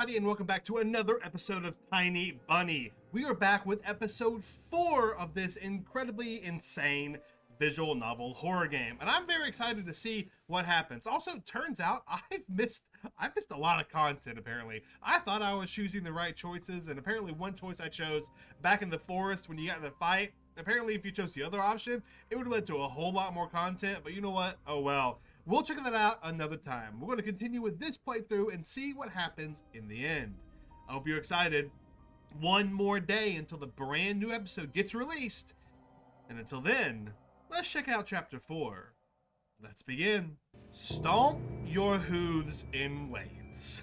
everybody, and welcome back to another episode of Tiny Bunny. We are back with episode 4 of this incredibly insane visual novel horror game, and I'm very excited to see what happens. Also, turns out I've missed a lot of content. Apparently, I thought I was choosing the right choices, and apparently one choice I chose back in the forest when you got in the fight. Apparently, if you chose the other option, it would have led to a whole lot more content. But you know what? Oh well. We'll check that out another time. We're going to continue with this playthrough and see what happens in the end. I hope you're excited. One more day until the brand new episode gets released. And until then, let's check out chapter 4. Let's begin. Stomp your hooves in weights.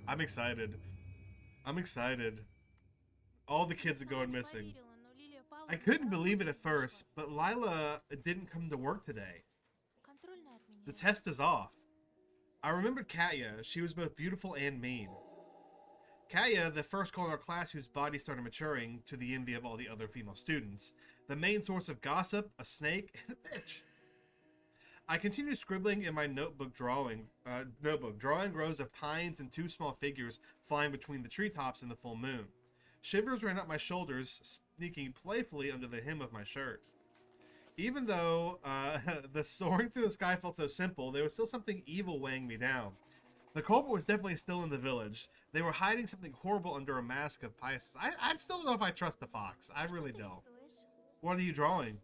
I'm excited. I'm excited. All the kids are going missing. I couldn't believe it at first, but Lila didn't come to work today. The test is off. I remembered Katya. She was both beautiful and mean. Katya, the first girl in our class whose body started maturing to the envy of all the other female students. The main source of gossip, a snake, and a bitch. I continued scribbling in my drawing rows of pines and 2 small figures flying between the treetops in the full moon. Shivers ran up my shoulders, sneaking playfully under the hem of my shirt. Even though the soaring through the sky felt so simple, there was still something evil weighing me down. The culprit was definitely still in the village. They were hiding something horrible under a mask of pieces. I still don't know if I trust the fox. I really don't. What are you drawing?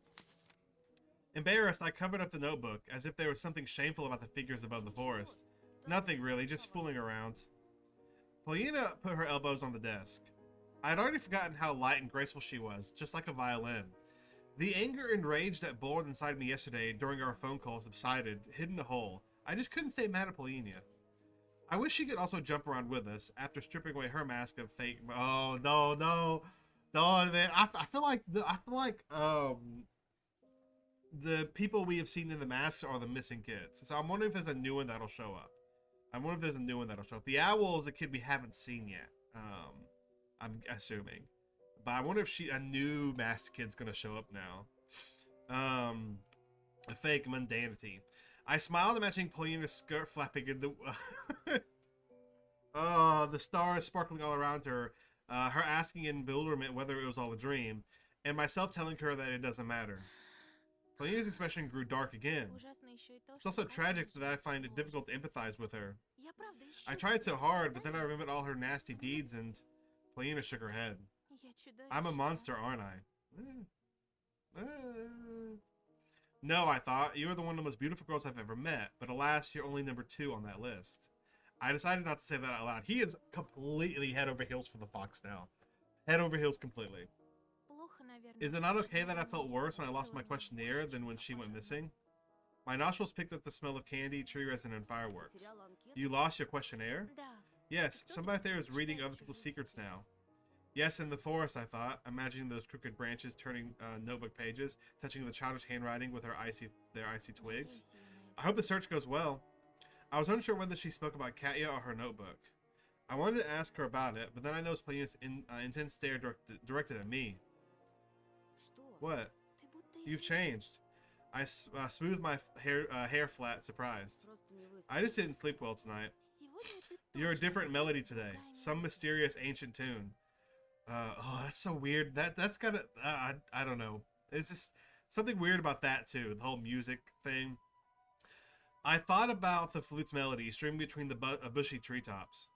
Embarrassed, I covered up the notebook, as if there was something shameful about the figures above the forest. Nothing really, just fooling around. Polina put her elbows on the desk. I had already forgotten how light and graceful she was, just like a violin. The anger and rage that boiled inside me yesterday during our phone call subsided, hid in a hole. I just couldn't stay mad at Polina. I wish she could also jump around with us after stripping away her mask of fake. Oh no, man! I feel like the people we have seen in the masks are the missing kids. So I'm wondering if there's a new one that'll show up. The owl is a kid we haven't seen yet. I'm assuming, but I wonder if a new masked kid's gonna show up now. A fake mundanity. I smiled, imagining Polina's skirt flapping in the the stars sparkling all around her, her asking in bewilderment whether it was all a dream, and myself telling her that it doesn't matter. Polina's expression grew dark again. It's also tragic that I find it difficult to empathize with her. I tried so hard, but then I remembered all her nasty deeds, and Polina shook her head. I'm a monster, aren't I? No, I thought. You are one of the most beautiful girls I've ever met, but alas, you're only number 2 on that list. I decided not to say that out loud. He is completely head over heels for the fox now. Head over heels completely. Is it not okay that I felt worse when I lost my questionnaire than when she went missing? My nostrils picked up the smell of candy, tree resin, and fireworks. You lost your questionnaire? Yes, somebody there is reading other people's secrets now. Yes, in the forest, I thought, imagining those crooked branches turning notebook pages, touching the childish handwriting with their icy twigs. I hope the search goes well. I was unsure whether she spoke about Katya or her notebook. I wanted to ask her about it, but then I noticed Polina's intense stare directed at me. What? You've changed. I smoothed my hair flat, surprised. I just didn't sleep well tonight. You're a different melody today. Some mysterious ancient tune. Oh, that's so weird. That's gotta... I don't know. It's just something weird about that, too. The whole music thing. I thought about the flute's melody streaming between the bushy treetops.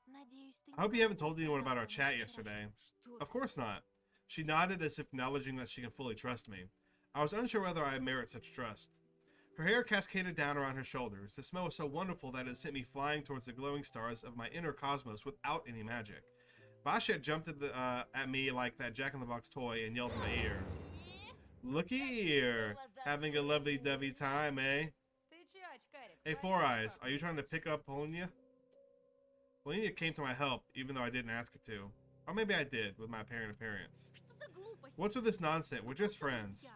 I hope you haven't told anyone about our chat yesterday. Of course not. She nodded as if acknowledging that she can fully trust me. I was unsure whether I merit such trust. Her hair cascaded down around her shoulders. The smell was so wonderful that it sent me flying towards the glowing stars of my inner cosmos without any magic. Basha jumped at me like that Jack-in-the-Box toy and yelled in my ear. Looky here, having a lovely-dovey time, eh? Hey, Four Eyes, are you trying to pick up Polina? Polina came to my help, even though I didn't ask her to. Or maybe I did, with my apparent appearance. What's with this nonsense? We're just friends.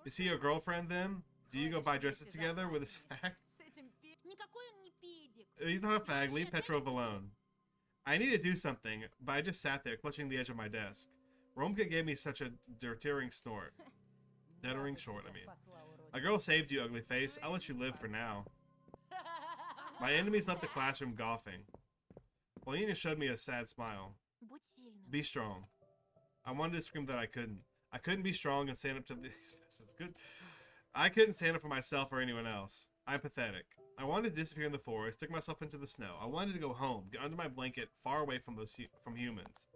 Is he your girlfriend, then? Do you go buy dresses together with this fag? He's not a fag. Leave Petrov alone. I need to do something, but I just sat there, clutching the edge of my desk. Romka gave me such a deterring snort. Deterring short, I mean. A girl saved you, ugly face. I'll let you live for now. My enemies left the classroom golfing. Polina showed me a sad smile. Be strong. I wanted to scream that I couldn't. I couldn't be strong and stand up to these. It's good. I couldn't stand up for myself or anyone else. I'm pathetic. I wanted to disappear in the forest, stick myself into the snow. I wanted to go home, get under my blanket, far away from humans.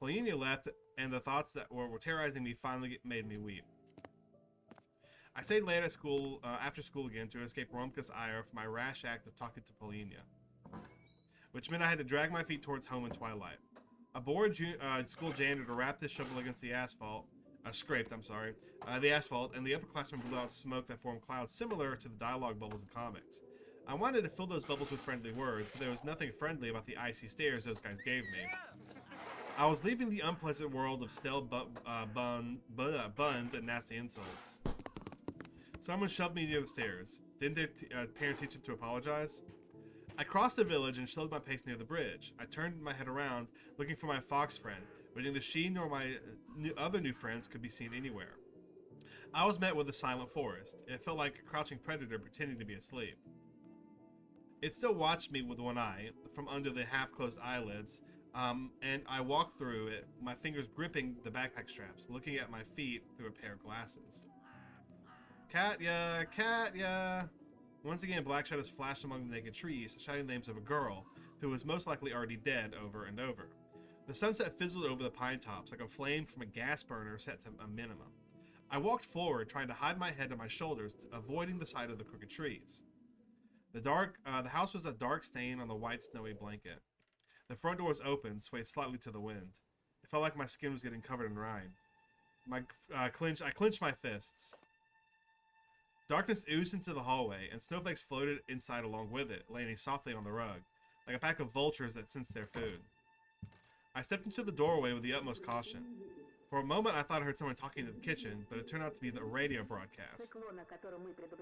Polina left, and the thoughts that were terrorizing me finally made me weep. I stayed late at school, after school again, to escape Romka's ire for my rash act of talking to Polina, which meant I had to drag my feet towards home in twilight. A bored school janitor rapped his shovel against the asphalt, the asphalt, and the upperclassmen blew out smoke that formed clouds similar to the dialogue bubbles in comics. I wanted to fill those bubbles with friendly words, but there was nothing friendly about the icy stares those guys gave me. I was leaving the unpleasant world of stale buns and nasty insults. Someone shoved me near the stairs. Didn't their parents teach them to apologize? I crossed the village and slowed my pace near the bridge. I turned my head around, looking for my fox friend, but neither she nor my other new friends could be seen anywhere. I was met with a silent forest. It felt like a crouching predator pretending to be asleep. It still watched me with one eye, from under the half-closed eyelids, and I walked through it, my fingers gripping the backpack straps, looking at my feet through a pair of glasses. Katya! Katya! Once again, black shadows flashed among the naked trees, shouting the names of a girl, who was most likely already dead over and over. The sunset fizzled over the pine tops like a flame from a gas burner set to a minimum. I walked forward, trying to hide my head on my shoulders, avoiding the sight of the crooked trees. The house was a dark stain on the white snowy blanket. The front door was open, swayed slightly to the wind. It felt like my skin was getting covered in rime. I clenched my fists. Darkness oozed into the hallway, and snowflakes floated inside along with it, landing softly on the rug, like a pack of vultures that sensed their food. I stepped into the doorway with the utmost caution. For a moment, I thought I heard someone talking in the kitchen, but it turned out to be the radio broadcast.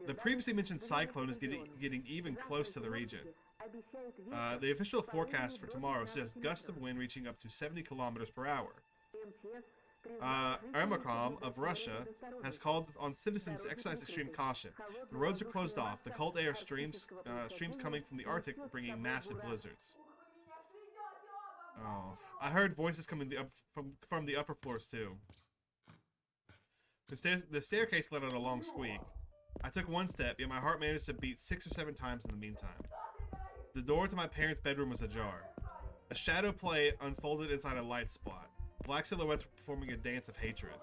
The previously mentioned cyclone is getting even close to the region. The official forecast for tomorrow suggests gusts of wind reaching up to 70 kilometers per hour. Enigma of Russia has called on citizens to exercise extreme caution. The roads are closed off. The cold air streams coming from the Arctic, bringing massive blizzards. Oh, I heard voices coming from the upper floors too. The staircase let out a long squeak. I took one step, yet my heart managed to beat 6 or 7 times in the meantime. The door to my parents' bedroom was ajar. A shadow play unfolded inside a light spot. Black silhouettes were performing a dance of hatred.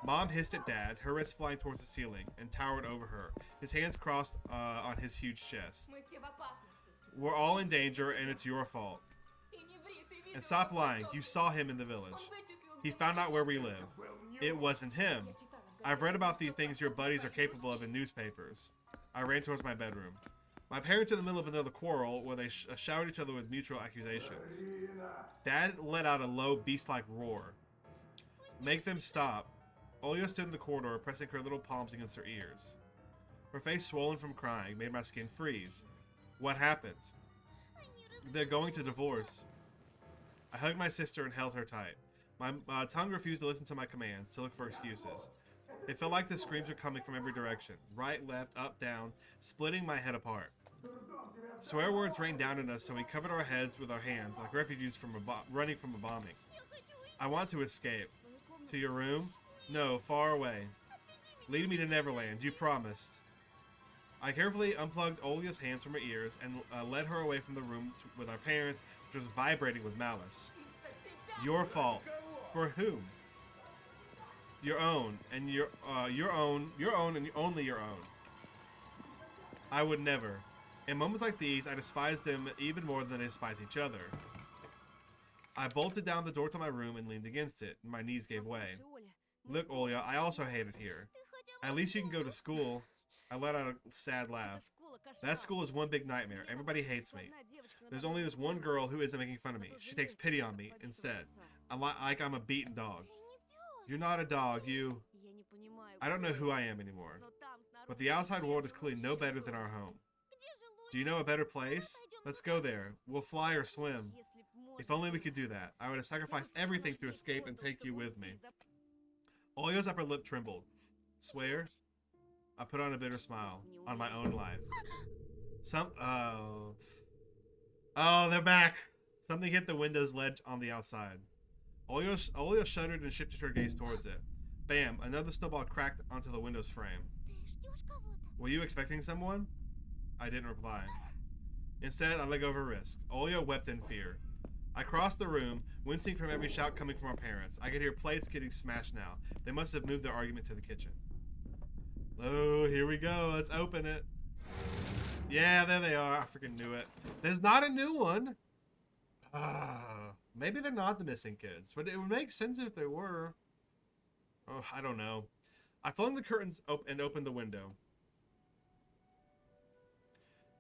Mom hissed at Dad, her wrist flying towards the ceiling, and towered over her, his hands crossed on his huge chest. We're all in danger, and it's your fault. And stop lying, you saw him in the village. He found out where we live. It wasn't him. I've read about the things your buddies are capable of in newspapers. I ran towards my bedroom. My parents were in the middle of another quarrel where they showered each other with mutual accusations. Dad let out a low, beast-like roar. Make them stop. Olya stood in the corridor, pressing her little palms against her ears. Her face, swollen from crying, made my skin freeze. What happened? They're going to divorce. I hugged my sister and held her tight. My tongue refused to listen to my commands, to look for excuses. It felt like the screams were coming from every direction. Right, left, up, down, splitting my head apart. Swear words rained down on us, so we covered our heads with our hands, like refugees running from a bombing. I want to escape. To your room? No, far away. Lead me to Neverland, you promised. I carefully unplugged Olya's hands from her ears and led her away from the room with our parents, which was vibrating with malice. Your fault. For whom? Your own, and your own, and only your own. I would never. In moments like these, I despise them even more than they despise each other. I bolted down the door to my room and leaned against it. My knees gave way. Look, Olya, I also hate it here. At least you can go to school. I let out a sad laugh. That school is one big nightmare. Everybody hates me. There's only this one girl who isn't making fun of me. She takes pity on me instead. I'm a beaten dog. You're not a dog, I don't know who I am anymore. But the outside world is clearly no better than our home. Do you know a better place? Let's go there. We'll fly or swim. If only we could do that. I would have sacrificed everything to escape and take you with me. Olya's upper lip trembled. Swear? I put on a bitter smile. On my own life. Oh, they're back. Something hit the window's ledge on the outside. Olio shuddered and shifted her gaze towards it. Bam! Another snowball cracked onto the window's frame. Were you expecting someone? I didn't reply. Instead, I let go of a wrist. Olio wept in fear. I crossed the room, wincing from every shout coming from our parents. I could hear plates getting smashed now. They must have moved their argument to the kitchen. Oh, here we go. Let's open it. Yeah, there they are. I freaking knew it. There's not a new one. Maybe they're not the missing kids, but it would make sense if they were. Oh, I don't know. I flung the curtains and opened the window.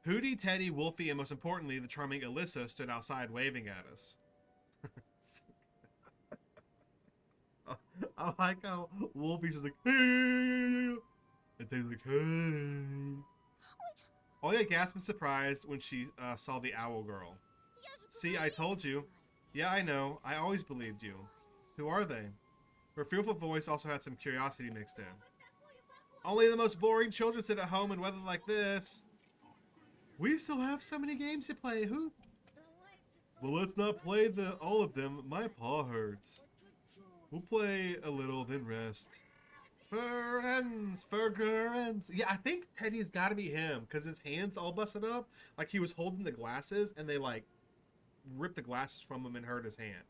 Hootie, Teddy, Wolfie, and most importantly, the charming Alyssa stood outside waving at us. I like how Wolfie's like, hey, and Teddy's like, hey. Olya gasped in surprise when she saw the owl girl. See, I told you. Yeah, I know. I always believed you. Who are they? Her fearful voice also had some curiosity mixed in. Only the most boring children sit at home in weather like this. We still have so many games to play, Hoop. Well, let's not play all of them. My paw hurts. We'll play a little, then rest. Friends. Yeah, I think Teddy's got to be him, because his hands all busted up. Like he was holding the glasses, and they, like, ripped the glasses from him and hurt his hand.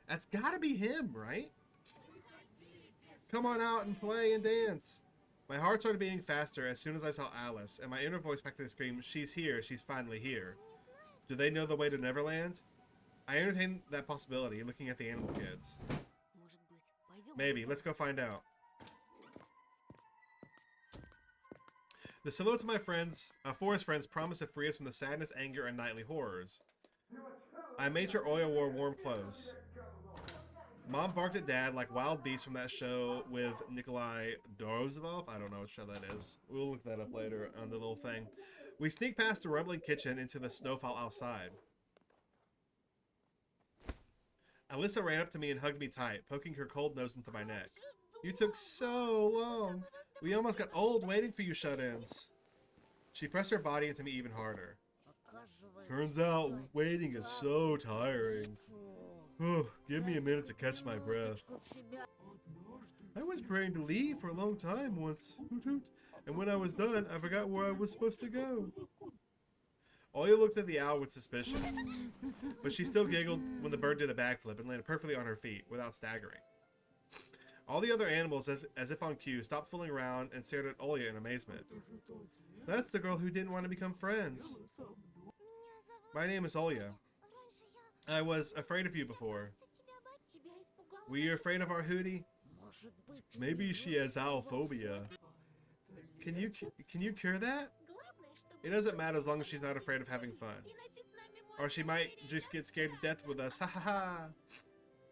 That's got to be him, right? Come on out and play and dance. My heart started beating faster as soon as I saw Alice, and my inner voice practically screamed, she's here, she's finally here. Do they know the way to Neverland? I entertained that possibility, looking at the animal kids. Maybe, let's go find out. The silhouettes of my friends, forest friends, promised to free us from the sadness, anger, and nightly horrors. I made sure Oya wore warm clothes. Mom barked at Dad like wild beasts from that show with Nikolai Dorozhov. I don't know what show that is. We'll look that up later on the little thing. We sneaked past the rumbling kitchen into the snowfall outside. Alyssa ran up to me and hugged me tight, poking her cold nose into my neck. You took so long. We almost got old waiting for you shut-ins. She pressed her body into me even harder. Turns out waiting is so tiring. Oh, give me a minute to catch my breath. I was praying to leave for a long time once, hoot hoot, and when I was done, I forgot where I was supposed to go. Oya looked at the owl with suspicion, but she still giggled when the bird did a backflip and landed perfectly on her feet without staggering. All the other animals, as if on cue, stopped fooling around and stared at Oya in amazement. That's the girl who didn't want to become friends. My name is Oya. I was afraid of you before. Were you afraid of our Hootie? Maybe she has owlphobia. Can you cure that? It doesn't matter as long as she's not afraid of having fun. Or she might just get scared to death with us. Ha ha ha.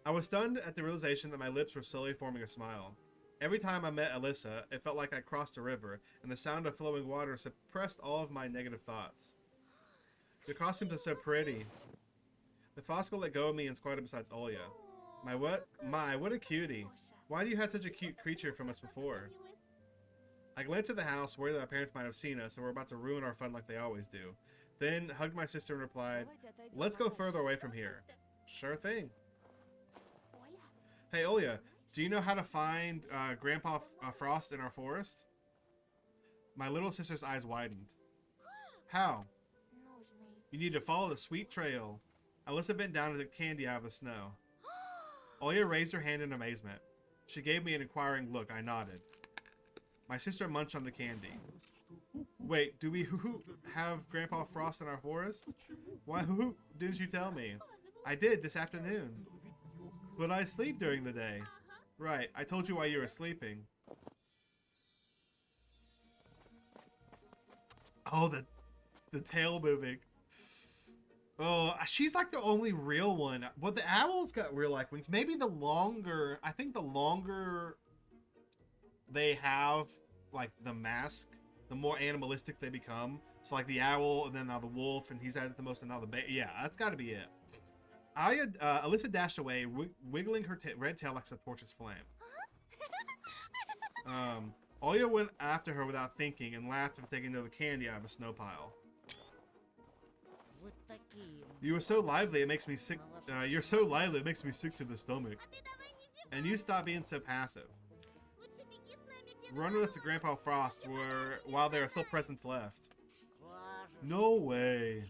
I was stunned at the realization that my lips were slowly forming a smile. Every time I met Alyssa, it felt like I crossed a river, and the sound of flowing water suppressed all of my negative thoughts. Your costumes are so pretty. The Fosco let go of me and squatted beside Olya. What a cutie. Why do you have such a cute creature from us before? I glanced at the house, worried that our parents might have seen us and were about to ruin our fun like they always do. Then hugged my sister and replied, let's go further away from here. Sure thing. Hey Olya, do you know how to find Grandpa Frost in our forest? My little sister's eyes widened. How? You need to follow the sweet trail. Alyssa bent down to get candy out of the snow. Olya raised her hand in amazement. She gave me an inquiring look. I nodded. My sister munched on the candy. Wait, do we have Grandpa Frost in our forest? Why didn't you tell me? I did this afternoon. But I sleep during the day. Right, I told you while you were sleeping. Oh, the tail moving. Oh, she's like the only real one. Well, the owls got real like wings. Maybe the longer, I think the longer they have like the mask, the more animalistic they become. So like the owl, and then now the wolf, and he's added the most, and now the bear. Yeah, that's got to be it. Alyssa dashed away, wiggling her red tail like a torch's flame. Olya went after her without thinking and laughed after taking another candy out of a snow pile. You were so lively, it makes me sick. You're so lively, it makes me sick to the stomach. And you stop being so passive. Run with us to Grandpa Frost while there are still presents left. No way.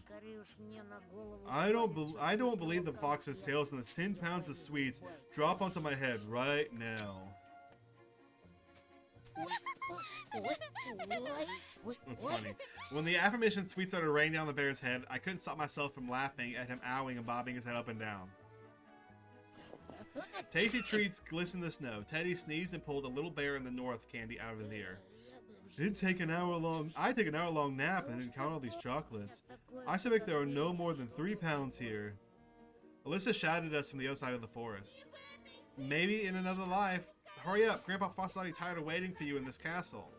I don't believe the fox's tails and this 10 pounds of sweets drop onto my head right now. That's funny. When the aforementioned sweets started raining down the bear's head, I couldn't stop myself from laughing at him owing and bobbing his head up and down. Tasty treats glistened in the snow. Teddy sneezed and pulled a little bear in the north candy out of his ear. I take an hour long nap and then count all these chocolates. I suspect there are no more than 3 pounds here. Alyssa shouted at us from the other side of the forest. Maybe in another life. Hurry up, Grandpa Frost is already tired of waiting for you in this castle.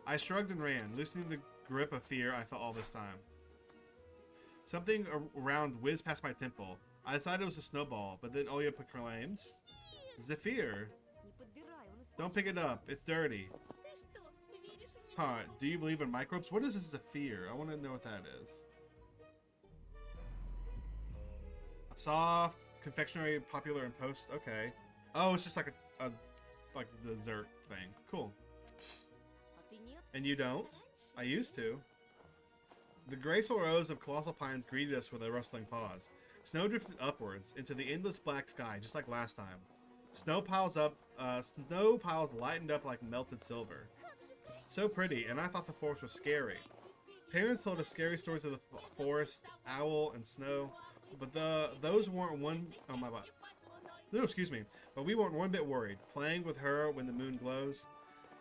I shrugged and ran, loosening the grip of fear I felt all this time. Something around whizzed past my temple. I decided it was a snowball, but then Olya proclaimed, Zephyr! Don't pick it up, it's dirty. Huh, do you believe in microbes? What is this Zephyr? I want to know what that is. A soft confectionery popular in post. Okay. Oh, it's just like a dessert thing. Cool. And you don't? I used to. The graceful rows of colossal pines greeted us with a rustling pause. Snow drifted upwards into the endless black sky, just like last time. Snow piles lightened up like melted silver. So pretty, and I thought the forest was scary. Parents told us scary stories of the forest, owl, and snow, but those weren't one. Oh my god. No, excuse me. But we weren't one bit worried. Playing with her when the moon glows.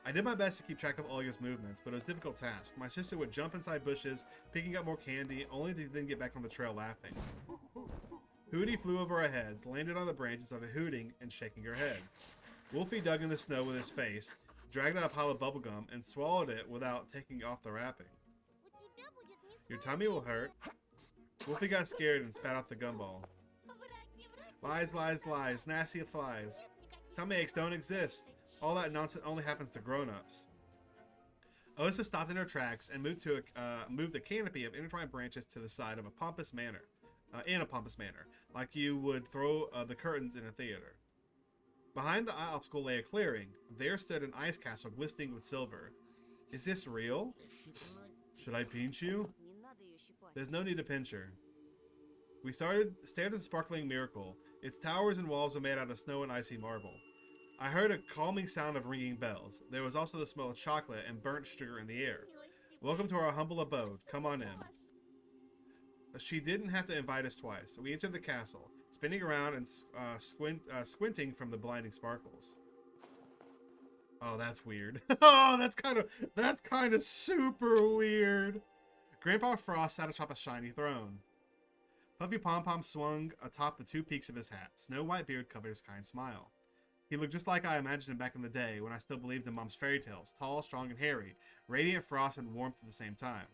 I did my best to keep track of Olga's movements, but it was a difficult task. My sister would jump inside bushes, picking up more candy, only to then get back on the trail laughing. Hootie flew over our heads, landed on the branch, and started hooting and shaking her head. Wolfie dug in the snow with his face, dragged out a pile of bubblegum, and swallowed it without taking off the wrapping. Your tummy will hurt. Wolfie got scared and spat out the gumball. Lies, lies, lies. Nasty flies. Tummy aches don't exist. All that nonsense only happens to grown-ups. Alyssa stopped in her tracks and moved a canopy of intertwined branches to the side of a pompous manner. In a pompous manner, like you would throw the curtains in a theater. Behind the obstacle lay a clearing. There stood an ice castle glistening with silver. Is this real? Should I pinch you? There's no need to pinch her. We stared at the sparkling miracle. Its towers and walls were made out of snow and icy marble. I heard a calming sound of ringing bells. There was also the smell of chocolate and burnt sugar in the air. Welcome to our humble abode. Come on in. She didn't have to invite us twice. We entered the castle, spinning around and squinting from the blinding sparkles. Oh, that's weird. Oh, that's kind of super weird. Grandpa Frost sat atop a shiny throne. Puffy Pom-Pom swung atop the 2 peaks of his hat. Snow white beard covered his kind smile. He looked just like I imagined him back in the day when I still believed in Mom's fairy tales. Tall, strong, and hairy. Radiant frost and warmth at the same time.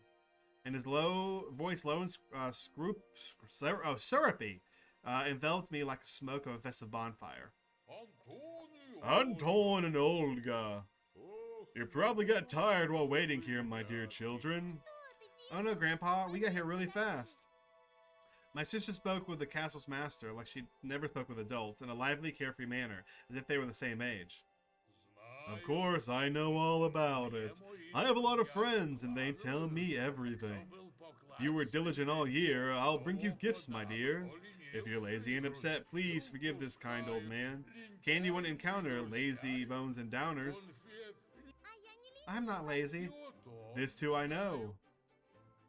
And his voice, low and syrupy, enveloped me like the smoke of a festive bonfire. Anton and Olga. You probably got tired while waiting here, my dear children. Oh no, Grandpa, we got here really fast. My sister spoke with the castle's master like she never spoke with adults, in a lively, carefree manner, as if they were the same age. Of course, I know all about it. I have a lot of friends, and they tell me everything. If you were diligent all year, I'll bring you gifts, my dear. If you're lazy and upset, please forgive this kind old man. Candy wouldn't encounter lazy bones and downers. I'm not lazy. This too I know.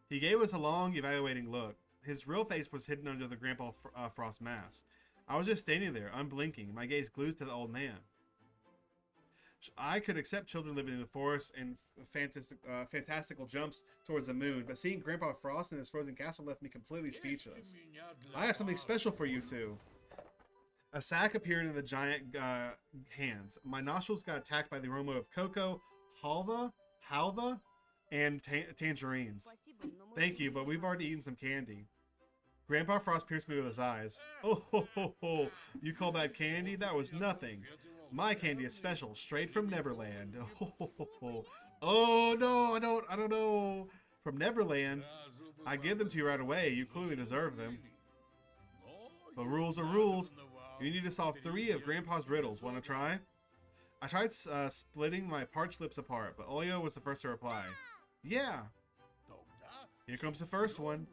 He gave us a long, evaluating look. His real face was hidden under the Grandpa Frost mask. I was just standing there, unblinking, my gaze glued to the old man. I could accept children living in the forest and fantastical jumps towards the moon, but seeing Grandpa Frost in his frozen castle left me completely speechless. I have something special for you two. A sack appeared in the giant hands. My nostrils got attacked by the aroma of cocoa, halva, and tangerines. Thank you, but we've already eaten some candy. Grandpa Frost pierced me with his eyes. Oh, ho, ho, ho. You call that candy? That was nothing. My candy is special, straight from Neverland. Oh, ho, ho, ho. Oh no, I don't know. From Neverland? I give them to you right away. You clearly deserve them. But rules are rules. You need to solve 3 of Grandpa's riddles. Want to try? I tried splitting my parched lips apart, but Olio was the first to reply. Yeah. Here comes the first one.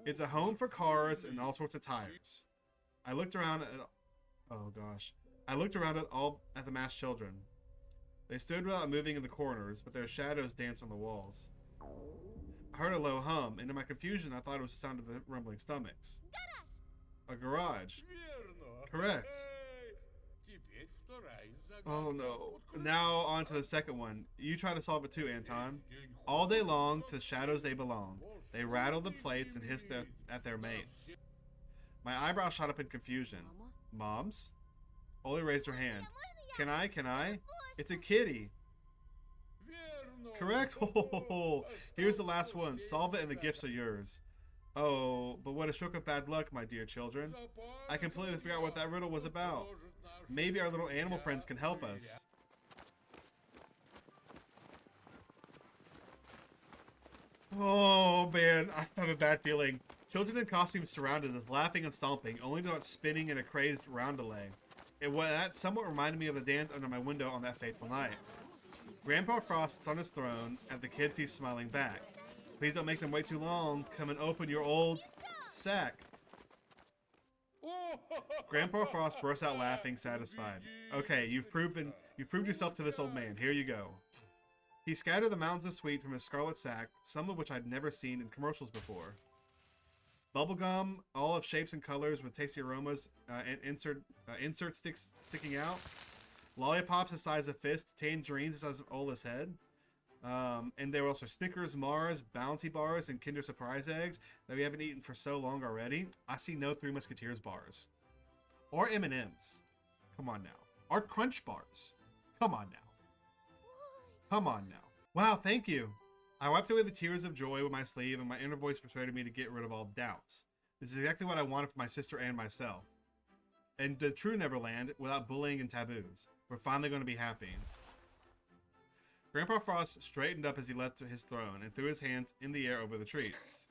It's a home for cars and all sorts of tires. I looked around at... Oh, gosh. I looked around at the masked children. They stood without moving in the corners, but their shadows danced on the walls. I heard a low hum, and in my confusion, I thought it was the sound of the rumbling stomachs. A garage. Correct. Oh no. Now on to the second one. You try to solve it too, Anton. All day long, to shadows they belong. They rattle the plates and hiss at their mates. My eyebrow shot up in confusion. Moms? Oli raised her hand. Can I? It's a kitty. Correct? Oh, here's the last one. Solve it and the gifts are yours. Oh, but what a stroke of bad luck, my dear children. I completely forgot what that riddle was about. Maybe our little animal friends can help us. Oh, man, I have a bad feeling. Children in costumes surrounded us, laughing and stomping, only to not spinning in a crazed roundelay. That somewhat reminded me of the dance under my window on that fateful night. Grandpa Frost sits on his throne, at the kids he's smiling back. Please don't make them wait too long. Come and open your old sack. Grandpa Frost burst out laughing, satisfied. Okay, you've proved yourself to this old man. Here you go. He scattered the mountains of sweet from his scarlet sack, some of which I'd never seen in commercials before. Bubblegum, all of shapes and colors with tasty aromas, and insert sticks sticking out. Lollipops the size of fist, tangerines the size of Ola's head. And there were also Snickers, Mars, Bounty bars, and Kinder Surprise eggs that we haven't eaten for so long already. I see no Three Musketeers bars. Or M&M's. Come on now. Or Crunch bars. Come on now. Come on now. Wow, thank you. I wiped away the tears of joy with my sleeve, and my inner voice persuaded me to get rid of all doubts. This is exactly what I wanted for my sister and myself. And the true Neverland, without bullying and taboos. We're finally going to be happy. Grandpa Frost straightened up as he left his throne and threw his hands in the air over the treats.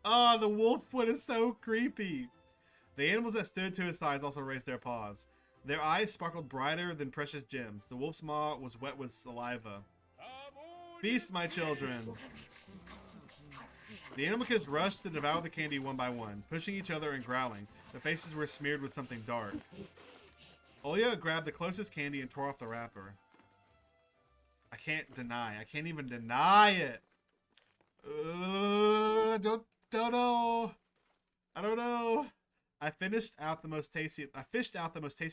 Oh, the wolf foot is so creepy. The animals that stood to his sides also raised their paws. Their eyes sparkled brighter than precious gems. The wolf's maw was wet with saliva. Feast, my children. The animal kids rushed to devour the candy one by one, pushing each other and growling. Their faces were smeared with something dark. Olia grabbed the closest candy and tore off the wrapper. I can't even deny it. I don't know. I don't know. I fished out the most tasty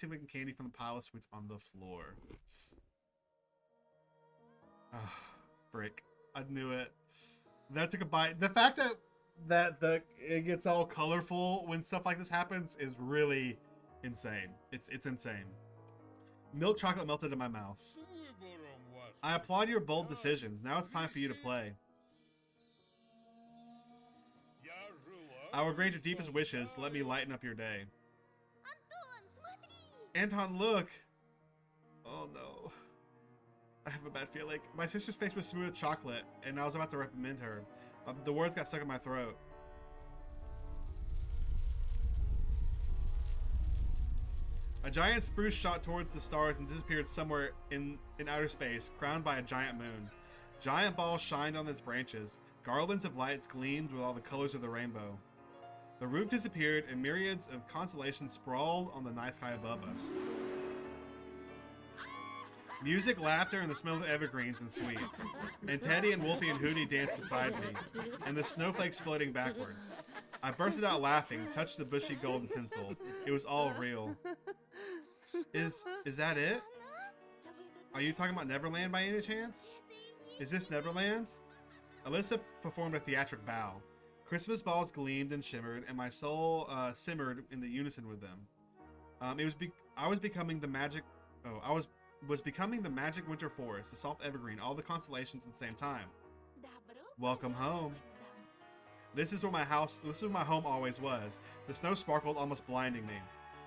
looking candy from the pile of sweets on the floor. Oh, frick. I knew it. That took a bite. The fact that it gets all colorful when stuff like this happens is really insane. It's insane. Milk chocolate melted in my mouth. I applaud your bold decisions. Now it's time for you to play. I will grant your deepest wishes. Let me lighten up your day. Anton, look. Oh no. I have a bad feeling. My sister's face was smooth with chocolate, and I was about to reprimand her, but the words got stuck in my throat. A giant spruce shot towards the stars and disappeared somewhere in outer space, crowned by a giant moon. Giant balls shined on its branches. Garlands of lights gleamed with all the colors of the rainbow. The roof disappeared, and myriads of constellations sprawled on the night sky above us. Music, laughter, and the smell of evergreens and sweets. And Teddy and Wolfie and Hootie danced beside me, and the snowflakes floating backwards. I bursted out laughing, touched the bushy golden tinsel. It was all real. Is that it? Are you talking about Neverland by any chance? Is this Neverland? Alyssa performed a theatric bow. Christmas balls gleamed and shimmered, and my soul simmered in the unison with them. I was becoming the magic winter forest, the soft evergreen, all the constellations at the same time. Welcome home. This is where my home always was. The snow sparkled, almost blinding me.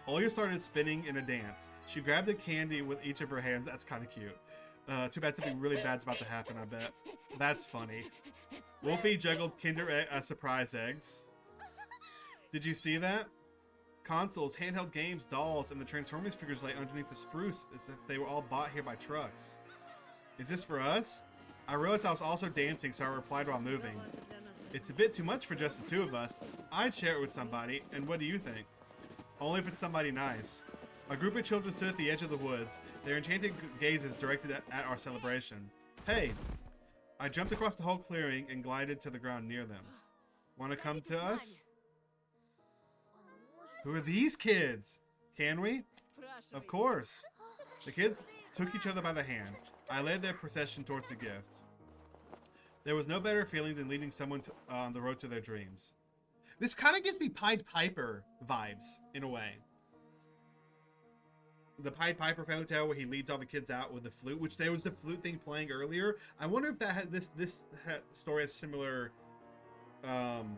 Olya started spinning in a dance. She grabbed a candy with each of her hands. That's kind of cute. Too bad something really bad's about to happen, I bet. That's funny. Wolfie juggled surprise eggs. Did you see that? Consoles, handheld games, dolls, and the Transformers figures lay underneath the spruce as if they were all bought here by trucks. Is this for us? I realized I was also dancing, so I replied while moving. It's a bit too much for just the two of us. I'd share it with somebody, and what do you think? Only if it's somebody nice. A group of children stood at the edge of the woods, their enchanted gazes directed at our celebration. Hey! I jumped across the whole clearing and glided to the ground near them. Want to come to us? Who are these kids? Can we? Of course. The kids took each other by the hand. I led their procession towards the gift. There was no better feeling than leading someone on the road to their dreams. This kind of gives me Pied Piper vibes, in a way. The Pied Piper fairy tale where he leads all the kids out with the flute, which there was the flute thing playing earlier. I wonder if that had this story has similar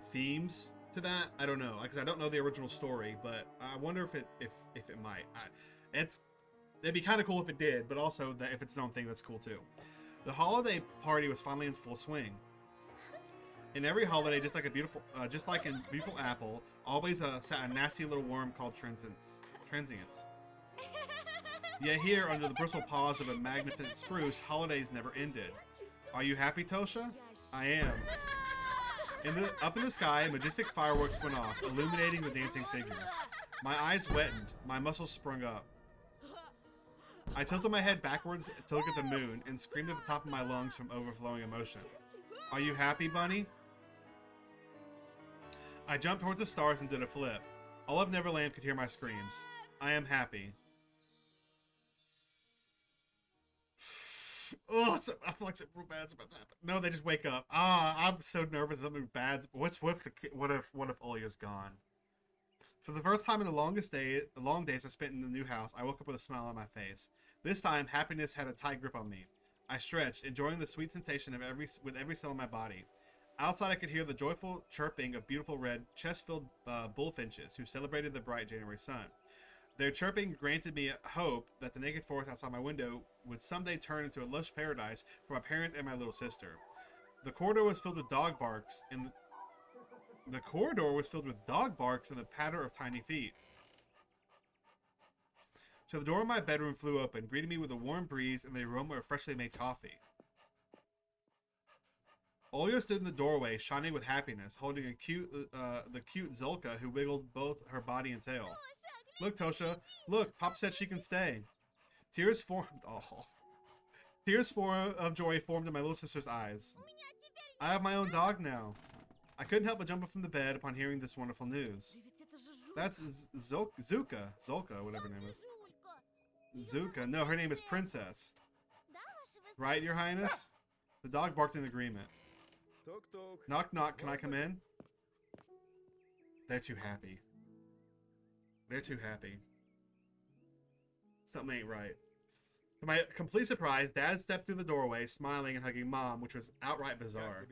themes to that. I don't know, because I don't know the original story, but I wonder if it might. It'd be kind of cool if it did, but also that if it's its own thing, that's cool too. The holiday party was finally in full swing. In every holiday, just like in Beautiful Apple, always sat a nasty little worm called transients. Yet here, under the bristled paws of a magnificent spruce, holidays never ended. Are you happy, Tosha? I am. Up in the sky, majestic fireworks went off, illuminating the dancing figures. My eyes wetted, my muscles sprung up. I tilted my head backwards to look at the moon and screamed at the top of my lungs from overflowing emotion. Are you happy, Bunny? I jumped towards the stars and did a flip. All of Neverland could hear my screams. I am happy. Oh, I feel like something bad's about to happen. No, they just wake up. I'm so nervous. Something bad's. What if Olya's gone? For the first time in the long days I spent in the new house, I woke up with a smile on my face. This time, happiness had a tight grip on me. I stretched, enjoying the sweet sensation of every cell in my body. Outside, I could hear the joyful chirping of beautiful red, chest-filled bullfinches who celebrated the bright January sun. Their chirping granted me hope that the naked forest outside my window would someday turn into a lush paradise for my parents and my little sister. The corridor was filled with dog barks and the patter of tiny feet. So the door of my bedroom flew open, greeting me with a warm breeze and the aroma of freshly made coffee. Olya stood in the doorway, shining with happiness, holding the cute Zulka, who wiggled both her body and tail. Look, Tosha. Look, Pop said she can stay. Tears of joy formed in my little sister's eyes. I have my own dog now. I couldn't help but jump up from the bed upon hearing this wonderful news. That's Zulka, whatever her name is. Zuka. No, her name is Princess. Right, Your Highness? The dog barked in agreement. Knock, knock. Can I come in? They're too happy. They're too happy. Something ain't right. To my complete surprise, Dad stepped through the doorway, smiling and hugging Mom, which was outright bizarre.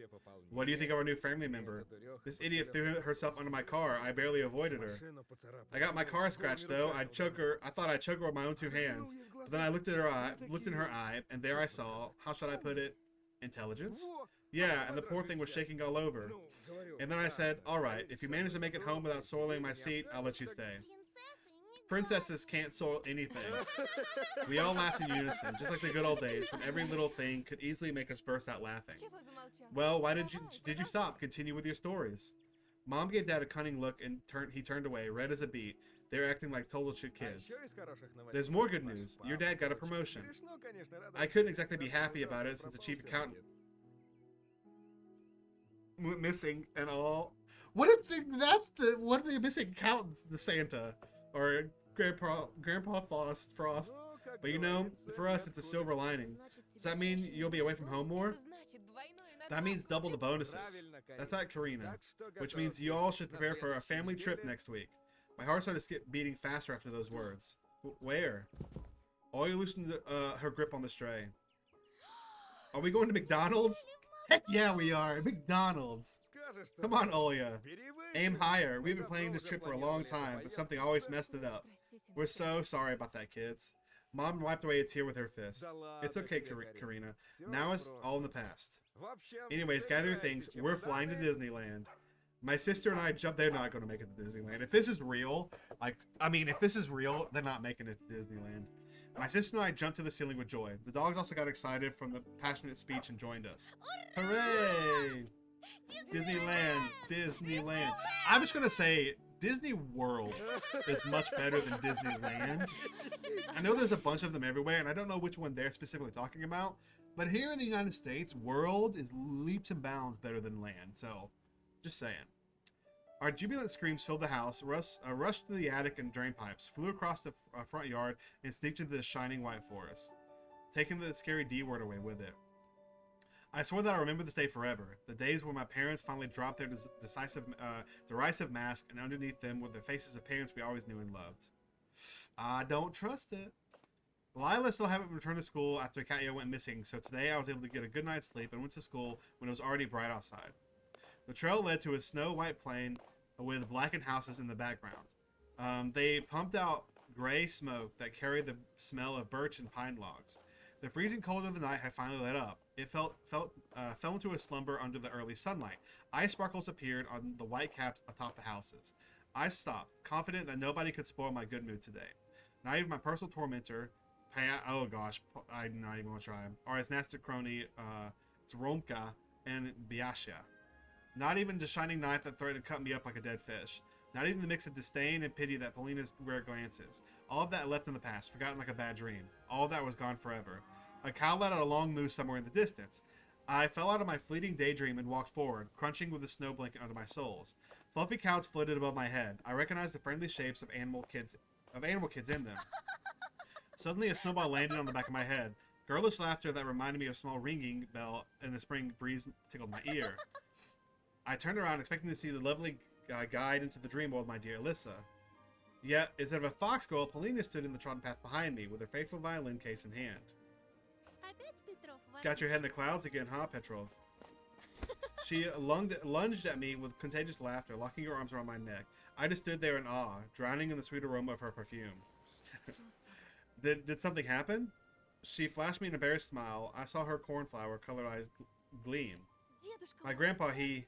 What do you think of our new family member? This idiot threw herself under my car. I barely avoided her. I got my car scratched, though. I thought I'd choke her with my own two hands. But then I looked in her eye, and there I saw, how should I put it, intelligence? Yeah, and the poor thing was shaking all over. And then I said, all right, if you manage to make it home without soiling my seat, I'll let you stay. Princesses can't soil anything. We all laughed in unison, just like the good old days, when every little thing could easily make us burst out laughing. Well, why did you stop? Continue with your stories. Mom gave Dad a cunning look and he turned away, red as a beet. They were acting like total shit kids. There's more good news. Your dad got a promotion. I couldn't exactly be happy about it since the chief accountant went missing and all. What if what if the missing accountant's the Santa? Or Grandpa Frost. But you know, for us, it's a silver lining. Does that mean you'll be away from home more? That means double the bonuses. That's at Karina. Which means you all should prepare for a family trip next week. My heart started beating faster after those words. Where? Olya loosened her grip on the stray. Are we going to McDonald's? Heck yeah, we are. McDonald's. Come on, Olya. Aim higher. We've been planning this trip for a long time, but something always messed it up. We're so sorry about that, kids. Mom wiped away a tear with her fist. It's okay, Karina. Now it's all in the past. Anyways, gather your things. We're flying to Disneyland. My sister and I jumped. They're not going to make it to Disneyland. If this is real, if this is real, they're not making it to Disneyland. My sister and I jumped to the ceiling with joy. The dogs also got excited from the passionate speech and joined us. Hooray! Disneyland! Disneyland! I'm just going to say, Disney World is much better than Disneyland. I know there's a bunch of them everywhere, and I don't know which one they're specifically talking about, but here in the United States, World is leaps and bounds better than Land, so just saying. Our jubilant screams filled the house, rushed through the attic and drain pipes, flew across the front yard, and sneaked into the shining white forest, taking the scary D word away with it. I swore that I remember this day forever. The days when my parents finally dropped their derisive mask, and underneath them were the faces of parents we always knew and loved. I don't trust it. Lila still haven't returned to school after Katya went missing, so today I was able to get a good night's sleep and went to school when it was already bright outside. The trail led to a snow-white plain with blackened houses in the background. They pumped out gray smoke that carried the smell of birch and pine logs. The freezing cold of the night had finally let up. It fell into a slumber under the early sunlight. Ice sparkles appeared on the white caps atop the houses. I stopped, confident that nobody could spoil my good mood today. Not even my personal tormentor, oh gosh, I'm not even going to try him, or his nasty crony, it's Romka and Biasha. Not even the shining knife that threatened to cut me up like a dead fish. Not even the mix of disdain and pity that Polina's rare glances. All of that left in the past, forgotten like a bad dream. All of that was gone forever. A cow let out a long moose somewhere in the distance. I fell out of my fleeting daydream and walked forward, crunching with a snow blanket under my soles. Fluffy cows floated above my head. I recognized the friendly shapes of animal kids in them. Suddenly, a snowball landed on the back of my head. Girlish laughter that reminded me of a small ringing bell in the spring breeze tickled my ear. I turned around, expecting to see the lovely guide into the dream world, my dear Alyssa. Yet, instead of a fox girl, Polina stood in the trodden path behind me, with her faithful violin case in hand. Got your head in the clouds again, huh, Petrov? She lunged at me with contagious laughter, locking her arms around my neck. I just stood there in awe, drowning in the sweet aroma of her perfume. Did something happen? She flashed me an embarrassed smile. I saw her cornflower-colored eyes gleam. My grandpa, he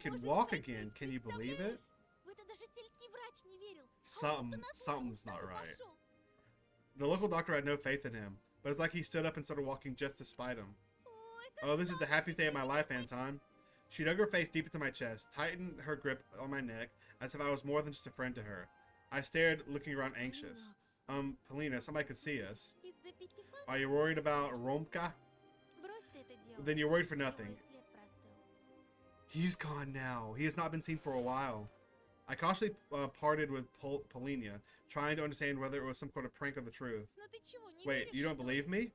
can walk again. Can you believe it? Something's not right. The local doctor had no faith in him, but it's like he stood up and started walking just to spite him. Oh, this is the happiest day of my life, Anton. She dug her face deep into my chest, tightened her grip on my neck, as if I was more than just a friend to her. I stared, looking around anxious. Polina, somebody could see us. Are you worried about Romka? Then you're worried for nothing. He's gone now. He has not been seen for a while. I cautiously parted with Polina, trying to understand whether it was some sort of prank or the truth. Wait, you don't believe me?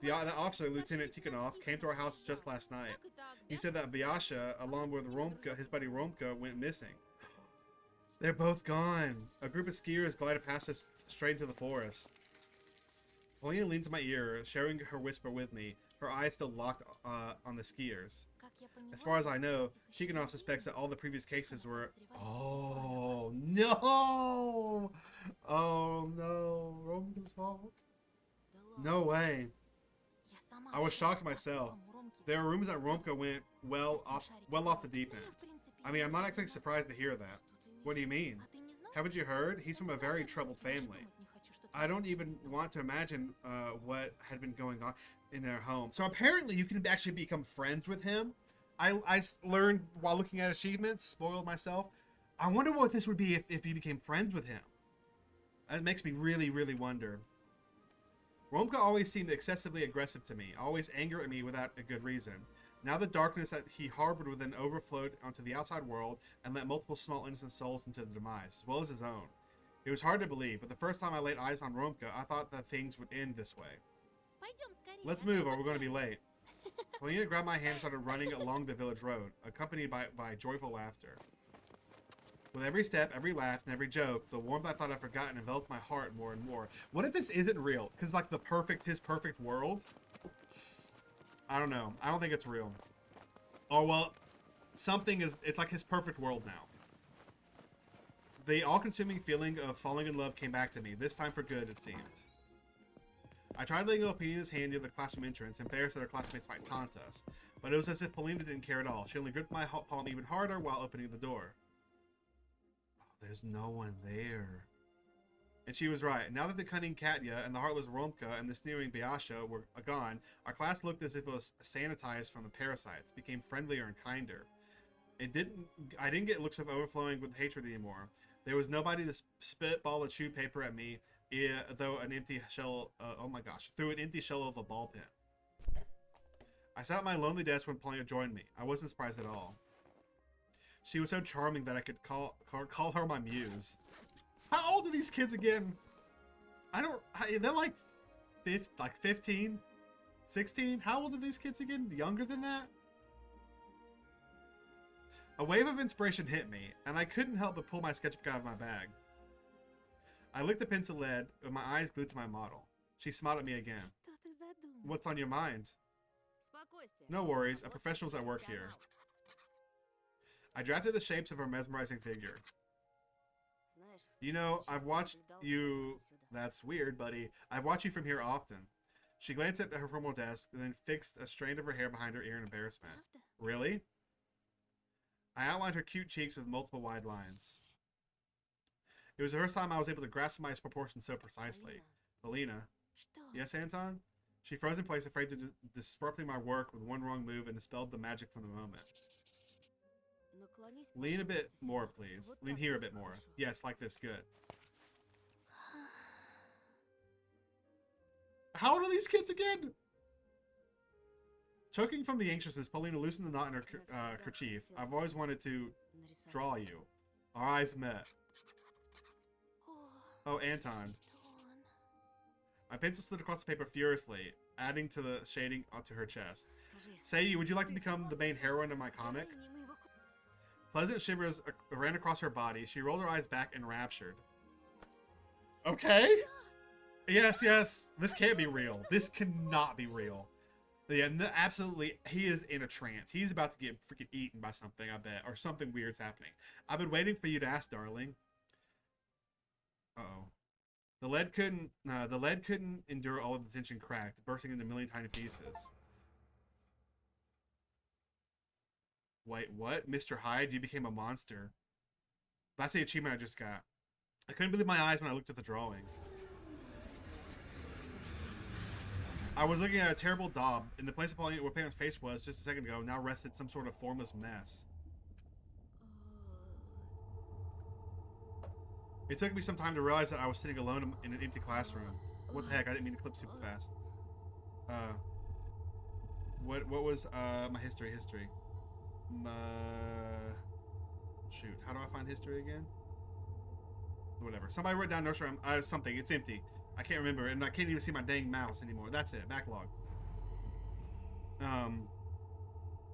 The officer, Lieutenant Tikhonov, came to our house just last night. He said that Vyasha, along with Romka, his buddy Romka, went missing. They're both gone. A group of skiers glided past us straight into the forest. Polina leaned to my ear, sharing her whisper with me, her eyes still locked on the skiers. As far as I know, Tikhonov suspects that all the previous cases were... Oh, no! Oh, no. Romka's fault. No way. I was shocked myself. There were rumors that Romka went well off the deep end. I mean, I'm not exactly surprised to hear that. What do you mean? Haven't you heard? He's from a very troubled family. I don't even want to imagine what had been going on in their home. So apparently you can actually become friends with him. I learned while looking at achievements, spoiled myself. I wonder what this would be if you became friends with him. That makes me really, really wonder. Romka always seemed excessively aggressive to me, always angry at me without a good reason. Now the darkness that he harbored within overflowed onto the outside world and let multiple small innocent souls into the demise, as well as his own. It was hard to believe, but the first time I laid eyes on Romka, I thought that things would end this way. Let's move or we're going to be late. Polina grabbed my hand and started running along the village road, accompanied by joyful laughter. With every step, every laugh, and every joke, the warmth I thought I'd forgotten enveloped my heart more and more. What if this isn't real? Because like his perfect world? I don't know. I don't think it's real. Or well, it's like his perfect world now. The all-consuming feeling of falling in love came back to me, this time for good, it seemed. I tried letting go of Polina's hand near the classroom entrance, embarrassed that her classmates might taunt us. But it was as if Polina didn't care at all. She only gripped my palm even harder while opening the door. Oh, there's no one there. And she was right. Now that the cunning Katya and the heartless Romka and the sneering Biasha were gone, our class looked as if it was sanitized from the parasites, became friendlier and kinder. I didn't get looks of overflowing with hatred anymore. There was nobody to spitball a chewed paper at me, through an empty shell of a ball pen. I sat at my lonely desk when Polina joined me. I wasn't surprised at all. She was so charming that I could call her my muse. How old are these kids again? They're like 15, 16? How old are these kids again? Younger than that? A wave of inspiration hit me, and I couldn't help but pull my sketchbook out of my bag. I licked the pencil lead with my eyes glued to my model. She smiled at me again. What's on your mind? No worries, a professional's at work here. I drafted the shapes of her mesmerizing figure. You know, I've watched you... That's weird, buddy. I've watched you from here often. She glanced at her formal desk, and then fixed a strand of her hair behind her ear in embarrassment. Really? I outlined her cute cheeks with multiple wide lines. It was the first time I was able to grasp my proportions so precisely. Polina. Yes, Anton? She froze in place, afraid of disrupting my work with one wrong move, and dispelled the magic from the moment. Lean a bit more, please. Lean here a bit more. Yes, like this. Good. How old are these kids again? Choking from the anxiousness, Polina loosened the knot in her kerchief. I've always wanted to draw you. Our eyes met. Oh, Anton. My pencil slid across the paper furiously, adding to the shading onto her chest. Say, would you like to become the main heroine of my comic? Pleasant shivers ran across her body. She rolled her eyes back enraptured. Okay. Yes, yes. This can't be real. This cannot be real. Yeah, no, absolutely. He is in a trance. He's about to get freaking eaten by something, I bet. Or something weird's happening. I've been waiting for you to ask, darling. Uh-oh. The lead couldn't endure all of the tension cracked, bursting into a million tiny pieces. Wait, what? Mr. Hyde, you became a monster. That's the achievement I just got. I couldn't believe my eyes when I looked at the drawing. I was looking at a terrible daub. In the place of where Pam's face was just a second ago, now rested some sort of formless mess. It took me some time to realize that I was sitting alone in an empty classroom. What the heck? I didn't mean to clip super fast. What was my history? Shoot, how do I find history again? Whatever. Somebody wrote down nursery rhyme. Something. It's empty. I can't remember, and I can't even see my dang mouse anymore. That's it. Backlog.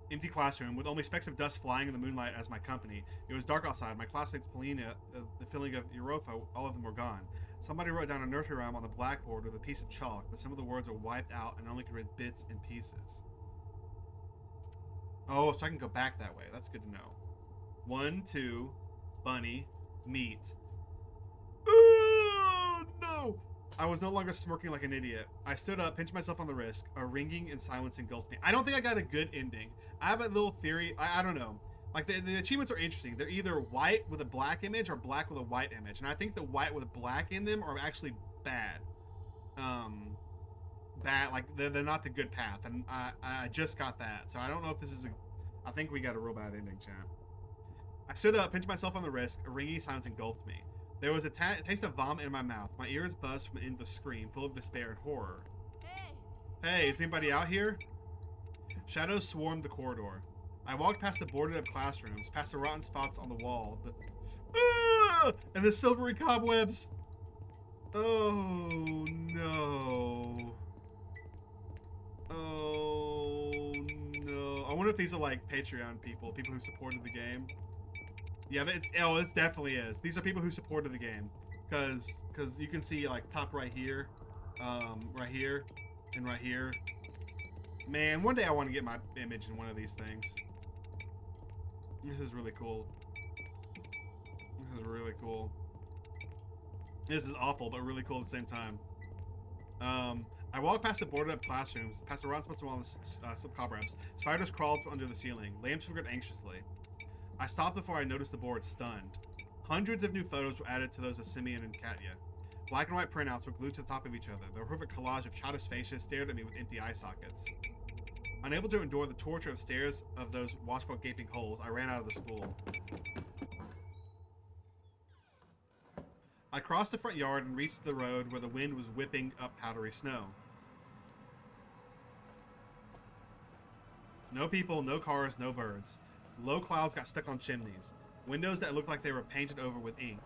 Empty classroom with only specks of dust flying in the moonlight as my company. It was dark outside. My classmates, Polina, the feeling of Europa, all of them were gone. Somebody wrote down a nursery rhyme on the blackboard with a piece of chalk, but some of the words were wiped out and only could read bits and pieces. Oh, so I can go back that way. That's good to know. 1, 2, bunny, meat. Oh, no! I was no longer smirking like an idiot. I stood up, pinched myself on the wrist. A ringing and silence engulfed me. I don't think I got a good ending. I have a little theory. I don't know. Like, the achievements are interesting. They're either white with a black image or black with a white image. And I think the white with black in them are actually bad. Bad, like, they're not the good path. And I just got that. So I don't know if this is I think we got a real bad ending, champ. I stood up, pinched myself on the wrist. A ringing silence engulfed me. There was a taste of vomit in my mouth. My ears buzzed from an endless scream, full of despair and horror. Hey, is anybody out here? Shadows swarmed the corridor. I walked past the boarded up classrooms, past the rotten spots on the wall, and the silvery cobwebs. Oh, no. Oh, no. I wonder if these are like Patreon people who supported the game. Yeah, it definitely is. These are people who supported the game, because you can see like top right here, right here, and right here. Man, one day I want to get my image in one of these things. This is really cool. This is really cool. This is awful, but really cool at the same time. I walked past the boarded up classrooms, past the rotten spots on the cobwebs. Spiders crawled under the ceiling. Lamps flickered anxiously. I stopped before I noticed the board, stunned. Hundreds of new photos were added to those of Simeon and Katya. Black and white printouts were glued to the top of each other. The perfect collage of childish faces stared at me with empty eye sockets. Unable to endure the torture of stares of those watchful gaping holes, I ran out of the school. I crossed the front yard and reached the road where the wind was whipping up powdery snow. No people, no cars, no birds. Low clouds got stuck on chimneys. Windows that looked like they were painted over with ink.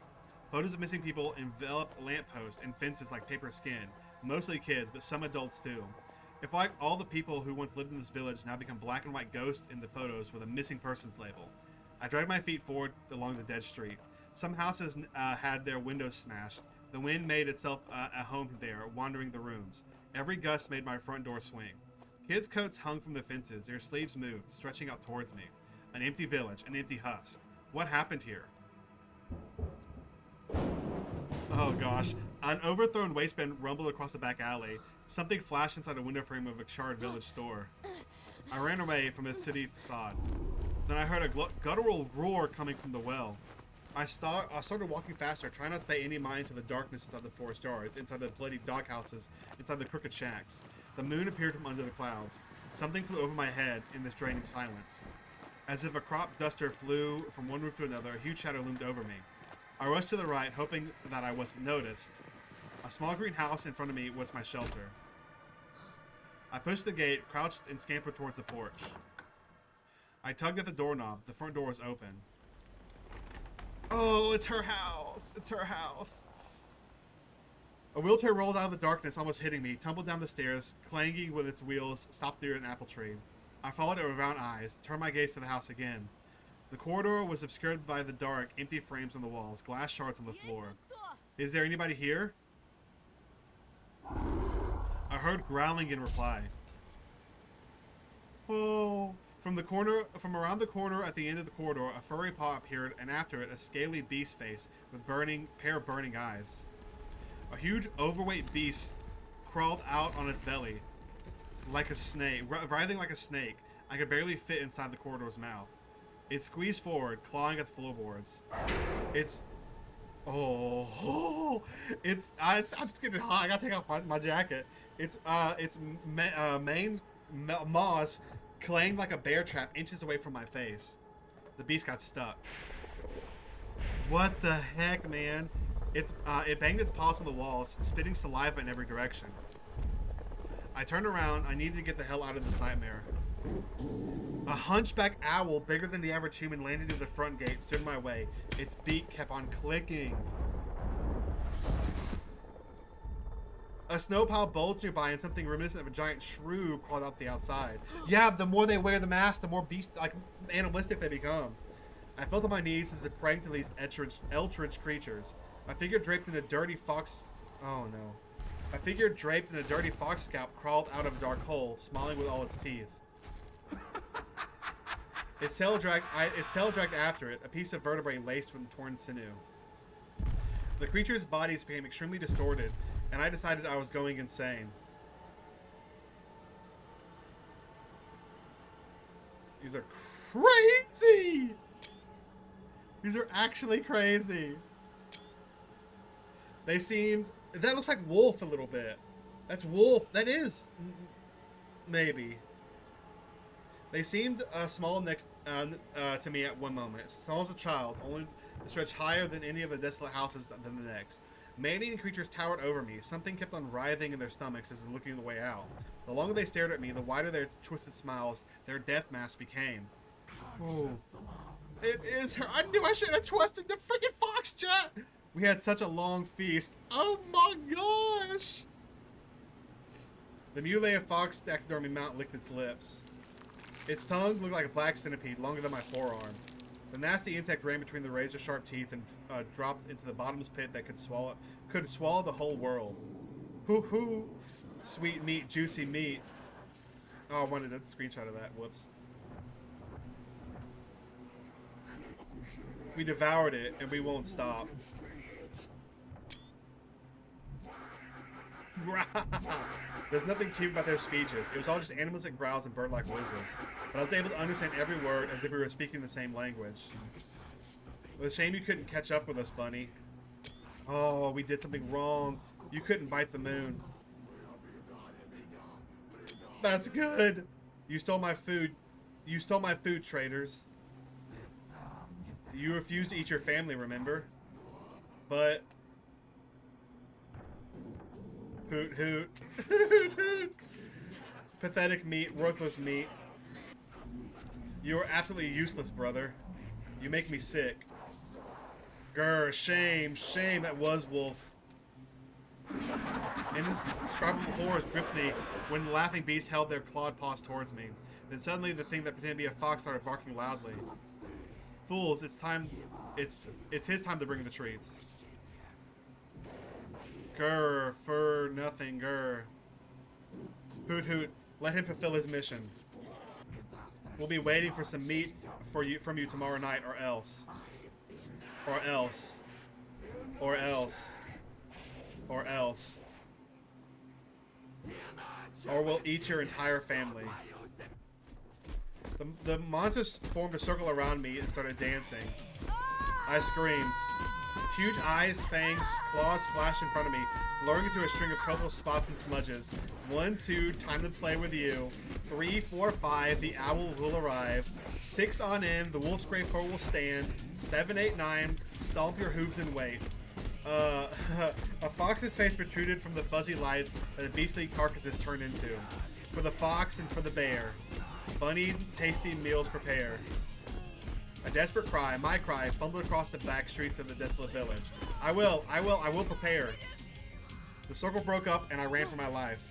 Photos of missing people enveloped lampposts and fences like paper skin. Mostly kids, but some adults too. If like all the people who once lived in this village now become black and white ghosts in the photos with a missing persons label. I dragged my feet forward along the dead street. Some houses had their windows smashed. The wind made itself a home there, wandering the rooms. Every gust made my front door swing. Kids' coats hung from the fences, their sleeves moved, stretching out towards me. An empty village, an empty husk. What happened here? Oh gosh. An overthrown waistband rumbled across the back alley. Something flashed inside a window frame of a charred village store. I ran away from the city facade. Then I heard a guttural roar coming from the well. I started walking faster, trying not to pay any mind to the darkness inside the forest yards, inside the bloody doghouses, inside the crooked shacks. The moon appeared from under the clouds. Something flew over my head in this draining silence. As if a crop duster flew from one roof to another, a huge shadow loomed over me. I rushed to the right, hoping that I wasn't noticed. A small green house in front of me was my shelter. I pushed the gate, crouched, and scampered towards the porch. I tugged at the doorknob. The front door was open. Oh, it's her house. It's her house. A wheelchair rolled out of the darkness, almost hitting me, tumbled down the stairs, clanging with its wheels, stopped near an apple tree. I followed it with round eyes, turned my gaze to the house again. The corridor was obscured by the dark, empty frames on the walls, glass shards on the floor. Is there anybody here? I heard growling in reply. Oh. From around the corner at the end of the corridor, a furry paw appeared, and after it, a scaly beast face with pair of burning eyes. A huge, overweight beast crawled out on its belly, like a snake, writhing like a snake. I could barely fit inside the corridor's mouth. It squeezed forward, clawing at the floorboards. I'm just getting hot. I gotta take off my jacket. Its main maws clanged like a bear trap inches away from my face. The beast got stuck. What the heck, man? It banged its paws on the walls, spitting saliva in every direction. I turned around. I needed to get the hell out of this nightmare. A hunchback owl, bigger than the average human, landed near the front gate, stood in my way. Its beak kept on clicking. A snow pile bulged nearby, and something reminiscent of a giant shrew crawled out the outside. Yeah, the more they wear the mask, the more animalistic they become. I fell to my knees as it prayed to these eldritch creatures. A figure draped in a dirty fox... Oh no. A figure draped in a dirty fox scalp crawled out of a dark hole, smiling with all its teeth. Its tail dragged after it, a piece of vertebrae laced with torn sinew. The creature's bodies became extremely distorted, and I decided I was going insane. These are crazy! These are actually crazy. They seemed... That looks like wolf a little bit. That's wolf. That is... Maybe. They seemed small next to me at one moment. Small as a child, only to stretch higher than any of the desolate houses than the next. Man-eating creatures towered over me. Something kept on writhing in their stomachs as looking the way out. The longer they stared at me, the wider their twisted smiles, their death masks became. Oh. It is her. I knew I should have trusted the freaking fox chat. We had such a long feast. Oh my gosh. The mutilated fox taxidermy mount licked its lips. Its tongue looked like a black centipede, longer than my forearm. The nasty insect ran between the razor-sharp teeth and dropped into the bottomless pit that could swallow the whole world. Hoo-hoo. Sweet meat, juicy meat. Oh, I wanted a screenshot of that. Whoops. We devoured it, and we won't stop. There's nothing cute about their speeches. It was all just animalistic growls and bird-like voices. But I was able to understand every word as if we were speaking the same language. It was a shame you couldn't catch up with us, Bunny. Oh, we did something wrong. You couldn't bite the moon. That's good. You stole my food. You stole my food, traitors. You refused to eat your family, remember? But... Hoot, hoot. Hoot, hoot. Pathetic meat, worthless meat. You are absolutely useless, brother. You make me sick. Grr, shame, shame, that was Wolf. Indescribable horrors gripped me when the laughing beast held their clawed paws towards me. Then suddenly the thing that pretended to be a fox started barking loudly. Fools, it's time. It's his time to bring the treats. Grr, fur, nothing, grr. Hoot hoot, let him fulfill his mission. We'll be waiting for some meat from you tomorrow night, or else. Or else. Or else. Or else. Or we'll eat your entire family. The monsters formed a circle around me and started dancing. I screamed. Huge eyes, fangs, claws flashed in front of me, blurring into a string of colorful spots and smudges. 1, 2, time to play with you. 3, 4, 5, the owl will arrive. 6 on in, the wolf's great foe will stand. 7, 8, 9, stomp your hooves and wait. A fox's face protruded from the fuzzy lights that the beastly carcasses turned into. For the fox and for the bear. Bunny, tasty meals prepare. A desperate cry, my cry, fumbled across the back streets of the desolate village. I will prepare. The circle broke up and I ran for my life.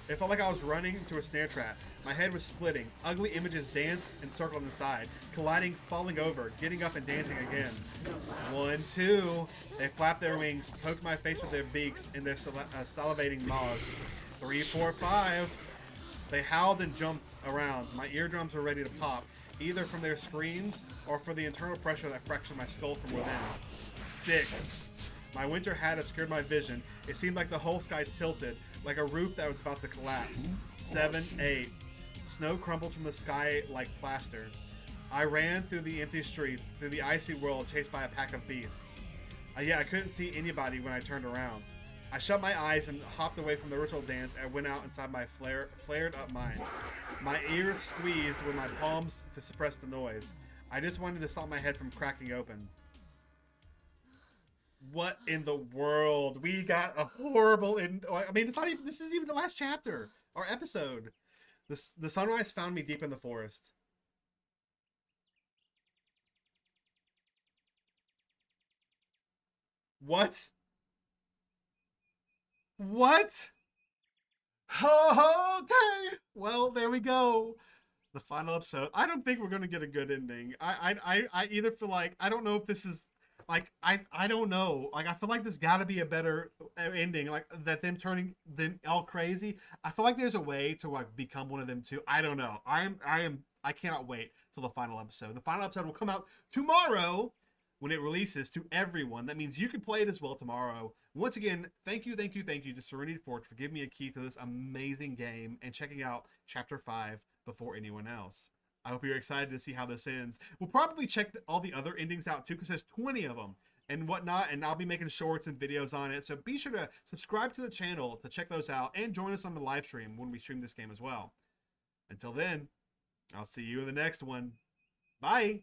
It felt like I was running into a snare trap. My head was splitting. Ugly images danced and circled inside, colliding, falling over, getting up and dancing again. 1, 2. They flapped their wings, poked my face with their beaks and their salivating maws. 3, 4, 5. They howled and jumped around. My eardrums were ready to pop, either from their screams or for the internal pressure that fractured my skull from within. 6. My winter hat obscured my vision. It seemed like the whole sky tilted, like a roof that was about to collapse. 7, 8. Snow crumbled from the sky like plaster. I ran through the empty streets, through the icy world, chased by a pack of beasts. I couldn't see anybody when I turned around. I shut my eyes and hopped away from the ritual dance and went out inside my flared up mind. My ears squeezed with my palms to suppress the noise. I just wanted to stop my head from cracking open. What in the world? We got a horrible... I mean, it's not even... This isn't even the last chapter or episode. The sunrise found me deep in the forest. What? What? Okay. Well, there we go. The final episode. I don't think we're gonna get a good ending. I either feel like I don't know if this is like I don't know. Like I feel like there's got to be a better ending. Like that them turning them all crazy. I feel like there's a way to like become one of them too. I don't know. I cannot wait till the final episode. The final episode will come out tomorrow. When it releases to everyone. That means you can play it as well tomorrow. Once again, thank you to Serenity Forge for giving me a key to this amazing game and checking out Chapter 5 before anyone else. I hope you're excited to see how this ends. We'll probably check all the other endings out too, because there's 20 of them and whatnot, and I'll be making shorts and videos on it. So be sure to subscribe to the channel to check those out and join us on the live stream when we stream this game as well. Until then, I'll see you in the next one. Bye!